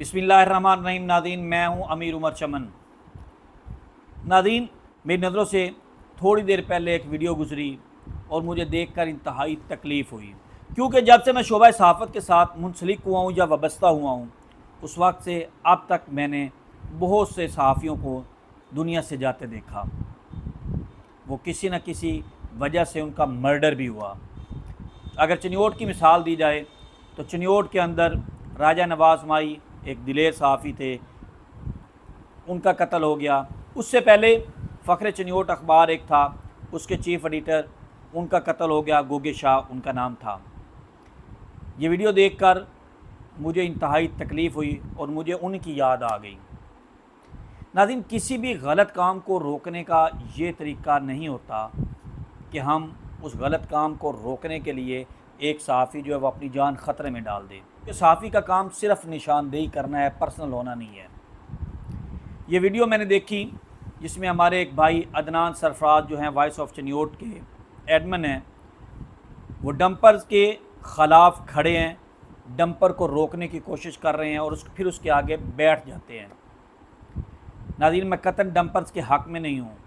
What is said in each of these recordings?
बिस्मिल्लाहिर्रहमानिर्रहीम। नादीन, मैं हूँ अमीर उमर चमन। नादीन, मेरी नज़रों से थोड़ी देर पहले एक वीडियो गुजरी और मुझे देखकर इंतहाई तकलीफ़ हुई, क्योंकि जब से मैं शोबा सहाफ़त के साथ मुंसलिक हुआ हूँ या वाबस्ता हुआ हूँ, उस वक्त से अब तक मैंने बहुत से सहाफ़ियों को दुनिया से जाते देखा। वो किसी न किसी वजह से उनका मर्डर भी हुआ। अगर चिन्योट की मिसाल दी जाए तो चिन्योट के अंदर राजा नवाज़ माई एक दिलेर सहाफ़ी थे, उनका कत्ल हो गया। उससे पहले फ़ख्र चिन्योट अखबार एक था, उसके चीफ़ एडिटर, उनका कत्ल हो गया। गोगे शाह उनका नाम था। ये वीडियो देखकर मुझे इंतहाई तकलीफ़ हुई और मुझे उनकी याद आ गई। नाज़रीन, किसी भी गलत काम को रोकने का ये तरीक़ा नहीं होता कि हम उस गलत काम को रोकने के लिए एक सहाफ़ी जो है वो अपनी जान ख़तरे में डाल दे। कि सहाफ़ी का काम सिर्फ़ निशानदेही करना है, पर्सनल होना नहीं है। ये वीडियो मैंने देखी जिसमें हमारे एक भाई अदनान सरफराज जो हैं वॉइस ऑफ चिन्योट के एडमिन हैं, वो डंपर्स के ख़िलाफ़ खड़े हैं, डंपर को रोकने की कोशिश कर रहे हैं और फिर उसके आगे बैठ जाते हैं। नाज़रीन, मैं कतई डंपर्स के हक़ में नहीं हूँ।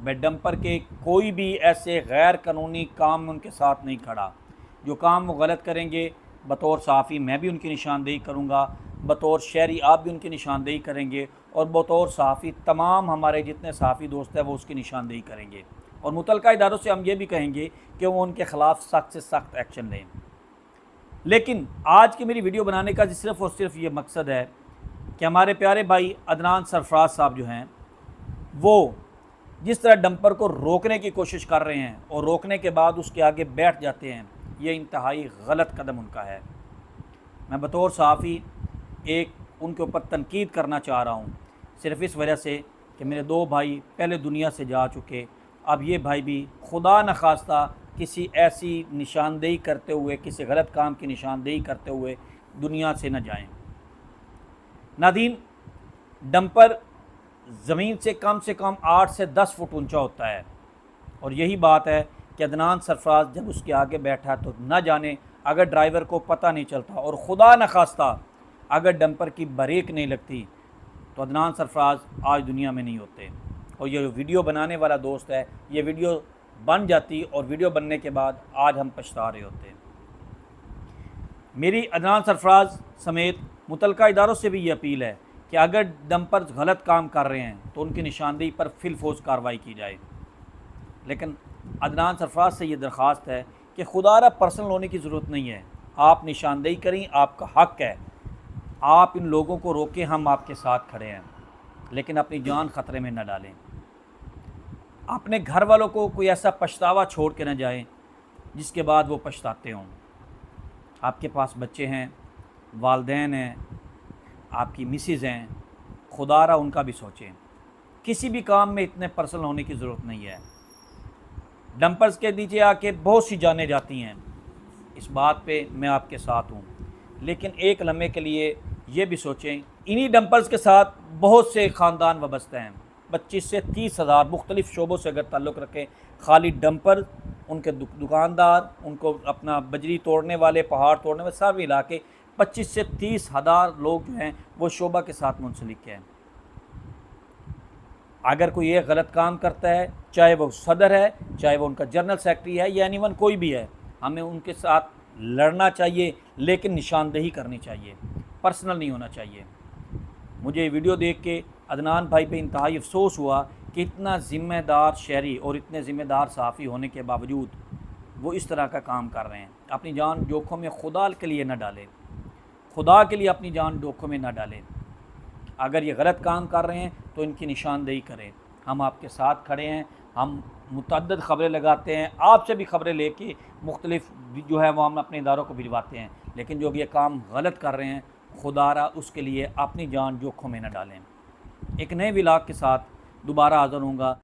मैं डंपर के कोई भी ऐसे गैर कानूनी काम में उनके साथ नहीं खड़ा। जो काम वो गलत करेंगे, बतौर सहाफ़ी मैं भी उनकी निशानदेही करूँगा, बतौर शहरी आप भी उनकी निशानदेही करेंगे और बतौर सहाफ़ी तमाम हमारे जितने सहाफ़ी दोस्त हैं वो उसकी निशानदेही करेंगे। और मुतल्लिका इदारों से हम ये भी कहेंगे कि वो उनके ख़िलाफ़ सख्त से सख्त एक्शन लें। लेकिन आज की मेरी वीडियो बनाने का सिर्फ़ और सिर्फ ये मकसद है कि हमारे प्यारे भाई अदनान सरफराज साहब जो हैं वो जिस तरह डंपर को रोकने की कोशिश कर रहे हैं और रोकने के बाद उसके आगे बैठ जाते हैं, ये इंतहाई गलत कदम उनका है। मैं बतौर सहाफ़ी एक उनके ऊपर तनकीद करना चाह रहा हूँ, सिर्फ़ इस वजह से कि मेरे दो भाई पहले दुनिया से जा चुके। अब ये भाई भी खुदा न खास्ता किसी ऐसी निशानदेही करते हुए, किसी गलत काम की निशानदेही करते हुए दुनिया से न जाएं। नादीन, डंपर ज़मीन से कम 8 से 10 फुट ऊंचा होता है और यही बात है कि अदनान सरफराज जब उसके आगे बैठा तो न जाने अगर ड्राइवर को पता नहीं चलता और खुदा न खास्ता अगर डंपर की ब्रेक नहीं लगती तो अदनान सरफराज आज दुनिया में नहीं होते। और ये वीडियो बनाने वाला दोस्त है, ये वीडियो बन जाती और वीडियो बनने के बाद आज हम पछता रहे होते। मेरी अदनान सरफराज समेत मुतल्लिका इदारों से भी ये अपील है कि अगर डंपर गलत काम कर रहे हैं तो उनकी निशानदेही पर फिलफोर्स कार्रवाई की जाए। लेकिन अदनान सरफराज से ये दरख्वास्त है कि खुदारा पर्सनल होने की ज़रूरत नहीं है। आप निशानदेही करें, आपका हक़ है, आप इन लोगों को रोकें, हम आपके साथ खड़े हैं, लेकिन अपनी जान ख़तरे में न डालें। अपने घर वालों को कोई ऐसा पछतावा छोड़ के न जाएं जिसके बाद वो पछताते हों। आपके पास बच्चे हैं, वालदैन हैं, आपकी मिसेज़ हैं, खुदारा उनका भी सोचें। किसी भी काम में इतने पर्सनल होने की ज़रूरत नहीं है। डंपर्स के नीचे आके बहुत सी जानें जाती हैं, इस बात पे मैं आपके साथ हूँ, लेकिन एक लम्हे के लिए ये भी सोचें, इन्हीं डंपर्स के साथ बहुत से ख़ानदान वाबस्ते हैं। 25 से 30 हज़ार मुख्तलिफ़ शोबों से अगर ताल्लुक़ रखें, खाली डंपर, उनके दुकानदार, उनको अपना बजरी तोड़ने वाले, पहाड़ तोड़ने वाले, सब मिला के 25 से 30 हज़ार लोग जो हैं वो शोबा के साथ मुंसलिक हैं। अगर कोई ये गलत काम करता है, चाहे वो सदर है, चाहे वो उनका जनरल सेक्रेटरी है या एनीवन कोई भी है, हमें उनके साथ लड़ना चाहिए, लेकिन निशानदेही करनी चाहिए, पर्सनल नहीं होना चाहिए। मुझे वीडियो देख के अदनान भाई पे इंतहाई अफसोस हुआ कि इतना ज़िम्मेदार शहरी और इतने ज़िम्मेदार सहाफ़ी होने के बावजूद वो इस तरह का काम कर रहे हैं। अपनी जान जोखों में खुदा के लिए न डालें, खुदा के लिए अपनी जान जोखों में न डालें। अगर ये गलत काम कर रहे हैं तो इनकी निशानदेही करें। हम आपके साथ खड़े हैं, हम मुतअद्दिद ख़बरें लगाते हैं, आपसे भी ख़बरें लेके मुख्तलिफ़ जो है वो हम अपने इदारों को भिजवाते हैं, लेकिन जो ये काम गलत कर रहे हैं, खुदारा उसके लिए अपनी जान जोखों में न डालें। एक नए व्लॉग के साथ दोबारा हाज़िर होऊंगा।